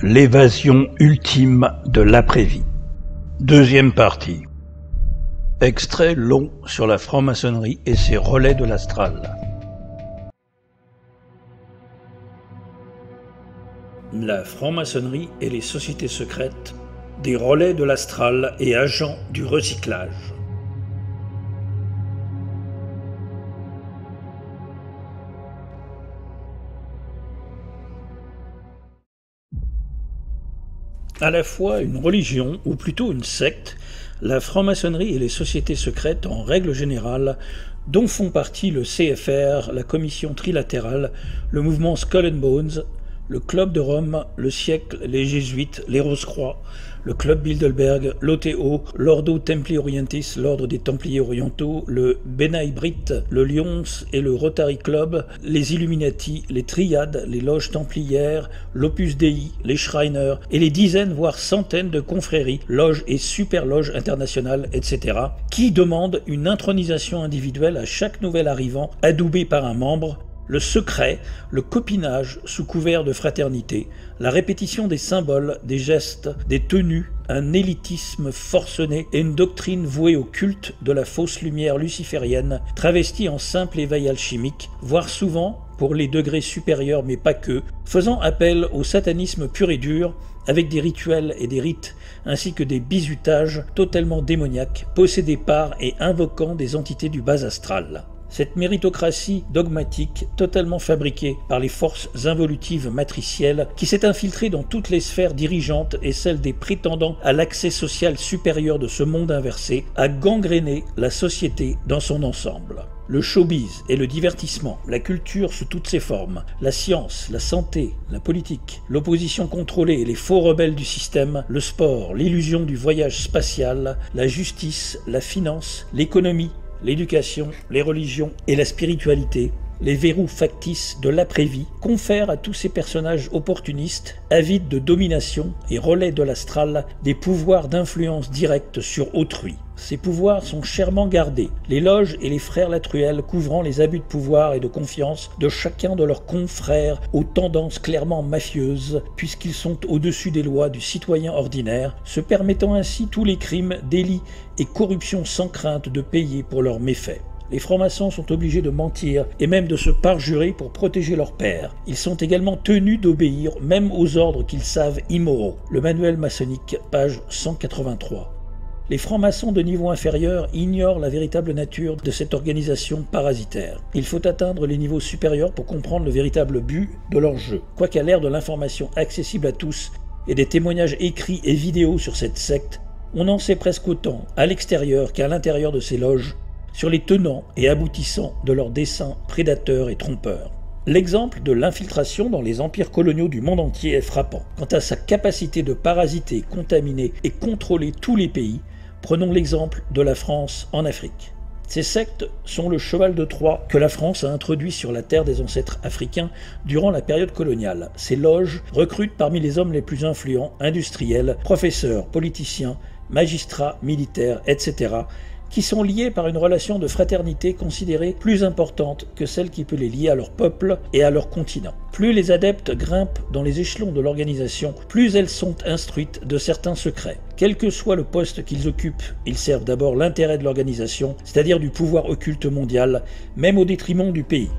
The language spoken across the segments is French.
L'évasion ultime de l'après-vie. Deuxième partie. Extrait long sur la franc-maçonnerie et ses relais de l'astral. La franc-maçonnerie et les sociétés secrètes, des relais de l'astral et agents du recyclage. À la fois une religion, ou plutôt une secte, la franc-maçonnerie et les sociétés secrètes en règle générale, dont font partie le CFR, la Commission trilatérale, le mouvement Skull and Bones, le Club de Rome, le Siècle, les Jésuites, les Rose-Croix, le Club Bilderberg, l'OTO, l'Ordo Templi Orientis, l'Ordre des Templiers Orientaux, le B'nai B'rith, le Lions et le Rotary Club, les Illuminati, les Triades, les Loges Templières, l'Opus Dei, les Shriners et les dizaines voire centaines de confréries, loges et super-loges internationales, etc., qui demandent une intronisation individuelle à chaque nouvel arrivant adoubé par un membre, le secret, le copinage sous couvert de fraternité, la répétition des symboles, des gestes, des tenues, un élitisme forcené et une doctrine vouée au culte de la fausse lumière luciférienne, travestie en simple éveil alchimique, voire souvent, pour les degrés supérieurs mais pas que, faisant appel au satanisme pur et dur, avec des rituels et des rites, ainsi que des bizutages totalement démoniaques, possédés par et invoquant des entités du bas astral. Cette méritocratie dogmatique, totalement fabriquée par les forces involutives matricielles, qui s'est infiltrée dans toutes les sphères dirigeantes et celles des prétendants à l'accès social supérieur de ce monde inversé, a gangréné la société dans son ensemble. Le showbiz et le divertissement, la culture sous toutes ses formes, la science, la santé, la politique, l'opposition contrôlée et les faux rebelles du système, le sport, l'illusion du voyage spatial, la justice, la finance, l'économie, l'éducation, les religions et la spiritualité, les verrous factices de l'après-vie, confèrent à tous ces personnages opportunistes, avides de domination et relais de l'astral, des pouvoirs d'influence directe sur autrui. Ces pouvoirs sont chèrement gardés, les loges et les frères Latruelle couvrant les abus de pouvoir et de confiance de chacun de leurs confrères aux tendances clairement mafieuses, puisqu'ils sont au-dessus des lois du citoyen ordinaire, se permettant ainsi tous les crimes, délits et corruptions sans crainte de payer pour leurs méfaits. Les francs-maçons sont obligés de mentir et même de se parjurer pour protéger leur père. Ils sont également tenus d'obéir même aux ordres qu'ils savent immoraux. Le manuel maçonnique, page 183. Les francs-maçons de niveau inférieur ignorent la véritable nature de cette organisation parasitaire. Il faut atteindre les niveaux supérieurs pour comprendre le véritable but de leur jeu. Quoiqu'à l'ère de l'information accessible à tous et des témoignages écrits et vidéos sur cette secte, on en sait presque autant à l'extérieur qu'à l'intérieur de ces loges, sur les tenants et aboutissants de leurs desseins prédateurs et trompeurs. L'exemple de l'infiltration dans les empires coloniaux du monde entier est frappant. Quant à sa capacité de parasiter, contaminer et contrôler tous les pays, prenons l'exemple de la France en Afrique. Ces sectes sont le cheval de Troie que la France a introduit sur la terre des ancêtres africains durant la période coloniale. Ces loges recrutent parmi les hommes les plus influents, industriels, professeurs, politiciens, magistrats, militaires, etc., qui sont liés par une relation de fraternité considérée plus importante que celle qui peut les lier à leur peuple et à leur continent. Plus les adeptes grimpent dans les échelons de l'organisation, plus elles sont instruites de certains secrets. Quel que soit le poste qu'ils occupent, ils servent d'abord l'intérêt de l'organisation, c'est-à-dire du pouvoir occulte mondial, même au détriment du pays.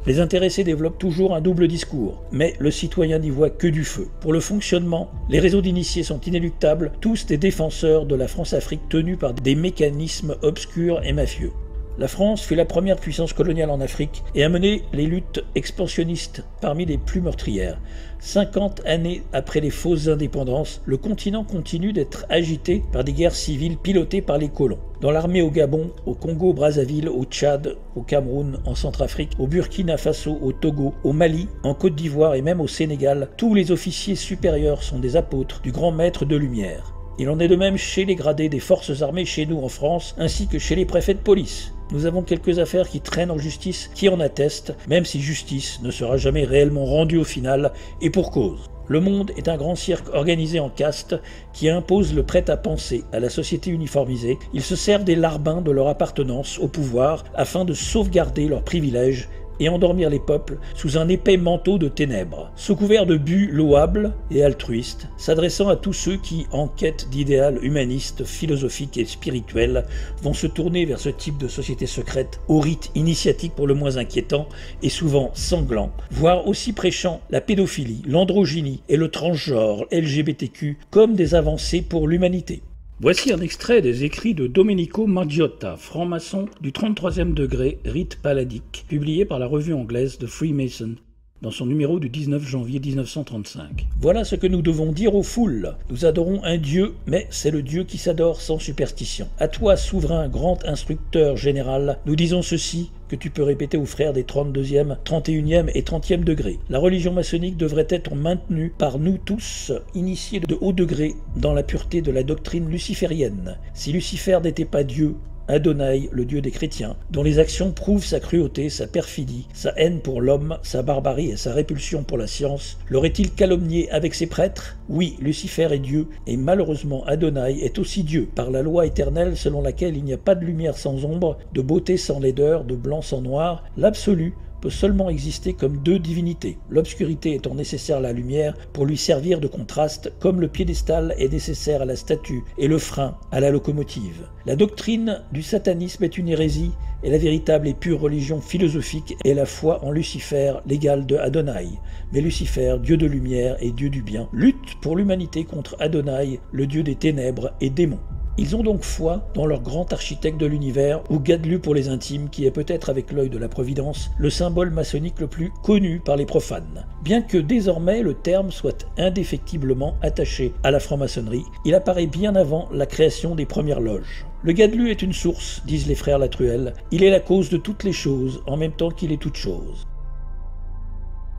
Les intéressés développent toujours un double discours, mais le citoyen n'y voit que du feu. Pour le fonctionnement, les réseaux d'initiés sont inéluctables, tous des défenseurs de la France-Afrique tenus par des mécanismes obscurs et mafieux. La France fut la première puissance coloniale en Afrique et a mené les luttes expansionnistes parmi les plus meurtrières. 50 années après les fausses indépendances, le continent continue d'être agité par des guerres civiles pilotées par les colons. Dans l'armée au Gabon, au Congo-Brazzaville, au Tchad, au Cameroun, en Centrafrique, au Burkina Faso, au Togo, au Mali, en Côte d'Ivoire et même au Sénégal, tous les officiers supérieurs sont des apôtres du grand maître de lumière. Il en est de même chez les gradés des forces armées chez nous en France, ainsi que chez les préfets de police. Nous avons quelques affaires qui traînent en justice qui en attestent, même si justice ne sera jamais réellement rendue au final, et pour cause. Le monde est un grand cirque organisé en castes qui impose le prêt-à-penser à la société uniformisée. Ils se servent des larbins de leur appartenance au pouvoir afin de sauvegarder leurs privilèges et endormir les peuples sous un épais manteau de ténèbres. Sous couvert de buts louables et altruistes, s'adressant à tous ceux qui, en quête d'idéal humaniste, philosophique et spirituel, vont se tourner vers ce type de société secrète, au rite initiatique pour le moins inquiétant et souvent sanglant, voire aussi prêchant la pédophilie, l'androgynie et le transgenre LGBTQ comme des avancées pour l'humanité. Voici un extrait des écrits de Domenico Margiotta, franc-maçon du 33e degré, rite paladique, publié par la revue anglaise de Freemason, dans son numéro du 19 janvier 1935. Voilà ce que nous devons dire aux foules. Nous adorons un Dieu, mais c'est le Dieu qui s'adore sans superstition. À toi, souverain grand instructeur général, nous disons ceci que tu peux répéter aux frères des 32e, 31e et 30e degrés. La religion maçonnique devrait être maintenue par nous tous, initiés de haut degré dans la pureté de la doctrine luciférienne. Si Lucifer n'était pas Dieu, Adonai, le Dieu des chrétiens, dont les actions prouvent sa cruauté, sa perfidie, sa haine pour l'homme, sa barbarie et sa répulsion pour la science, l'aurait-il calomnié avec ses prêtres? Oui, Lucifer est Dieu, et malheureusement Adonai est aussi Dieu, par la loi éternelle selon laquelle il n'y a pas de lumière sans ombre, de beauté sans laideur, de blanc sans noir, l'absolu peut seulement exister comme deux divinités, l'obscurité étant nécessaire à la lumière pour lui servir de contraste, comme le piédestal est nécessaire à la statue et le frein à la locomotive. La doctrine du satanisme est une hérésie, et la véritable et pure religion philosophique est la foi en Lucifer, l'égal de Adonai. Mais Lucifer, Dieu de lumière et Dieu du bien, lutte pour l'humanité contre Adonai, le Dieu des ténèbres et démons. Ils ont donc foi dans leur grand architecte de l'univers, ou Gadlu pour les intimes, qui est peut-être avec l'œil de la Providence le symbole maçonnique le plus connu par les profanes. Bien que désormais le terme soit indéfectiblement attaché à la franc-maçonnerie, il apparaît bien avant la création des premières loges. Le Gadlu est une source, disent les frères Latruelle, il est la cause de toutes les choses, en même temps qu'il est toute chose.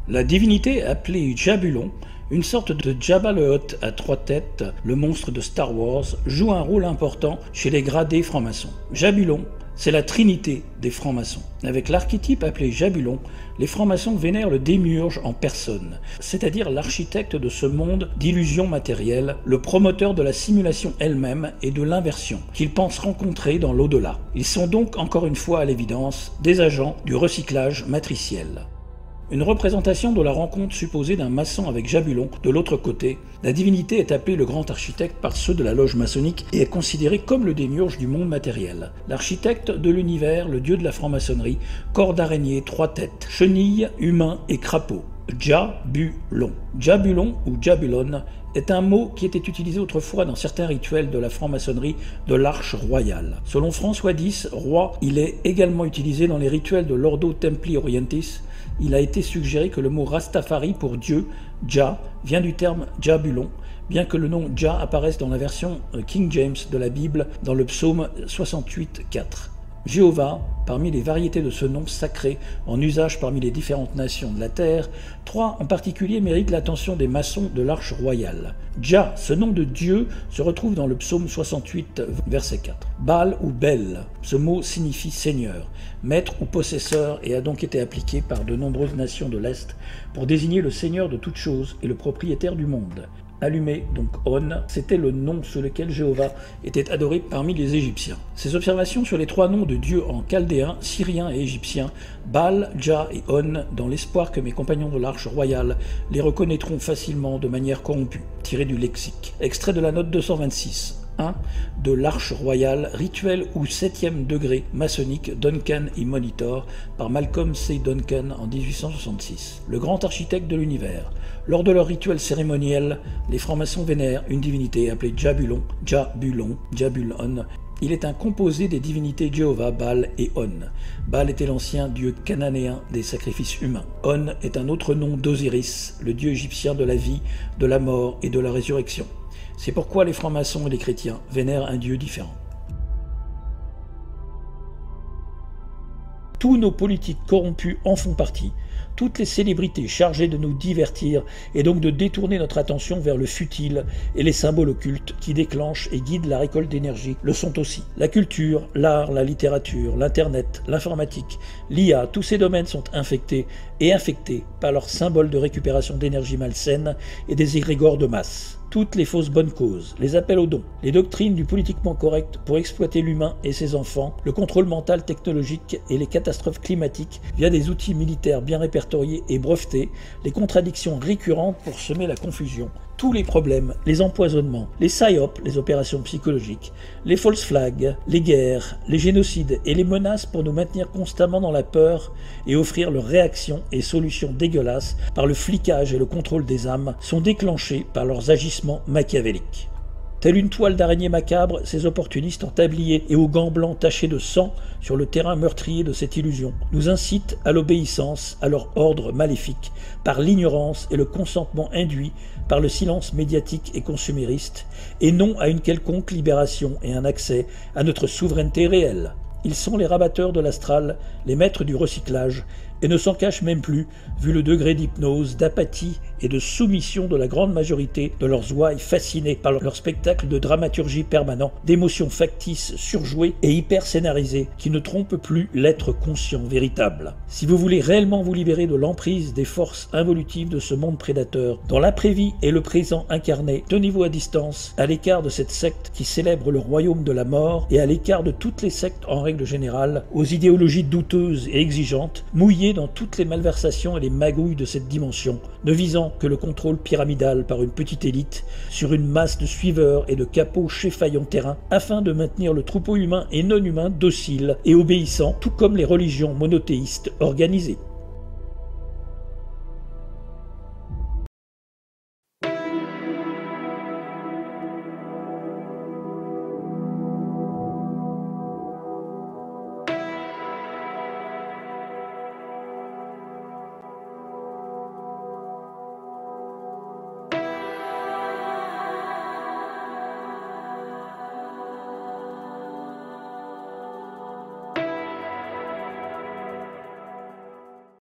La divinité appelée Jabulon, une sorte de Jabba le Hutt à 3 têtes, le monstre de Star Wars, joue un rôle important chez les gradés francs-maçons. Jabulon, c'est la trinité des francs-maçons. Avec l'archétype appelé Jabulon, les francs-maçons vénèrent le démiurge en personne, c'est-à-dire l'architecte de ce monde d'illusions matérielles, le promoteur de la simulation elle-même et de l'inversion, qu'ils pensent rencontrer dans l'au-delà. Ils sont donc, encore une fois à l'évidence, des agents du recyclage matriciel. Une représentation de la rencontre supposée d'un maçon avec Jabulon de l'autre côté, la divinité est appelée le grand architecte par ceux de la loge maçonnique et est considéré comme le démiurge du monde matériel. L'architecte de l'univers, le dieu de la franc-maçonnerie, corps d'araignée, 3 têtes, chenilles, humains et crapauds. Jabulon. Jabulon ou Jabulon est un mot qui était utilisé autrefois dans certains rituels de la franc-maçonnerie de l'Arche royale. Selon François X, roi, il est également utilisé dans les rituels de l'Ordo Templi Orientis. Il a été suggéré que le mot Rastafari pour Dieu, Jah, vient du terme Jabulon, bien que le nom Jah apparaisse dans la version King James de la Bible dans le psaume 68,4. Jéhovah, parmi les variétés de ce nom sacré en usage parmi les différentes nations de la terre, 3 en particulier méritent l'attention des maçons de l'Arche royale. Jah, ce nom de Dieu, se retrouve dans le psaume 68, verset 4. Baal ou Bel, ce mot signifie Seigneur, maître ou possesseur et a donc été appliqué par de nombreuses nations de l'Est pour désigner le Seigneur de toutes choses et le propriétaire du monde. Allumé, donc On, c'était le nom sous lequel Jéhovah était adoré parmi les Égyptiens. Ces observations sur les 3 noms de Dieu en chaldéen, syrien et égyptien, Baal, Jah et On, dans l'espoir que mes compagnons de l'Arche royale les reconnaîtront facilement de manière corrompue, tiré du lexique. Extrait de la note 226. 1 de l'Arche royale, rituel ou 7e degré maçonnique Duncan et Monitor par Malcolm C. Duncan en 1866. Le grand architecte de l'univers. Lors de leur rituel cérémoniel, les francs-maçons vénèrent une divinité appelée Jabulon, Jabulon, Jabulon. Il est un composé des divinités Jéhovah, Baal et On. Baal était l'ancien dieu cananéen des sacrifices humains. On est un autre nom d'Osiris, le dieu égyptien de la vie, de la mort et de la résurrection. C'est pourquoi les francs-maçons et les chrétiens vénèrent un Dieu différent. Tous nos politiques corrompus en font partie. Toutes les célébrités chargées de nous divertir et donc de détourner notre attention vers le futile et les symboles occultes qui déclenchent et guident la récolte d'énergie le sont aussi. La culture, l'art, la littérature, l'internet, l'informatique, l'IA, tous ces domaines sont infectés et infectés par leurs symboles de récupération d'énergie malsaine et des égrégores de masse. toutes les fausses bonnes causes, les appels aux dons, les doctrines du politiquement correct pour exploiter l'humain et ses enfants, le contrôle mental technologique et les catastrophes climatiques via des outils militaires bien répertoriés et brevetés, les contradictions récurrentes pour semer la confusion, tous les problèmes, les empoisonnements, les psyops, les opérations psychologiques, les false flags, les guerres, les génocides et les menaces pour nous maintenir constamment dans la peur et offrir leurs réactions et solutions dégueulasses par le flicage et le contrôle des âmes sont déclenchés par leurs agissements machiavéliques. Telle une toile d'araignée macabre, ces opportunistes en tablier et aux gants blancs tachés de sang sur le terrain meurtrier de cette illusion nous incitent à l'obéissance à leur ordre maléfique, par l'ignorance et le consentement induit par le silence médiatique et consumériste, et non à une quelconque libération et un accès à notre souveraineté réelle. Ils sont les rabatteurs de l'astral, les maîtres du recyclage, et ne s'en cachent même plus, vu le degré d'hypnose, d'apathie et de soumission de la grande majorité de leurs ouailles fascinés par leur spectacle de dramaturgie permanent, d'émotions factices, surjouées et hyper scénarisées, qui ne trompent plus l'être conscient véritable. Si vous voulez réellement vous libérer de l'emprise des forces involutives de ce monde prédateur, dans l'après-vie et le présent incarné, tenez-vous à distance, à l'écart de cette secte qui célèbre le royaume de la mort, et à l'écart de toutes les sectes en règle générale, aux idéologies douteuses et exigeantes, mouillées dans toutes les malversations et les magouilles de cette dimension, ne visant que le contrôle pyramidal par une petite élite sur une masse de suiveurs et de capots cheffaillant terrain, afin de maintenir le troupeau humain et non humain docile et obéissant, tout comme les religions monothéistes organisées.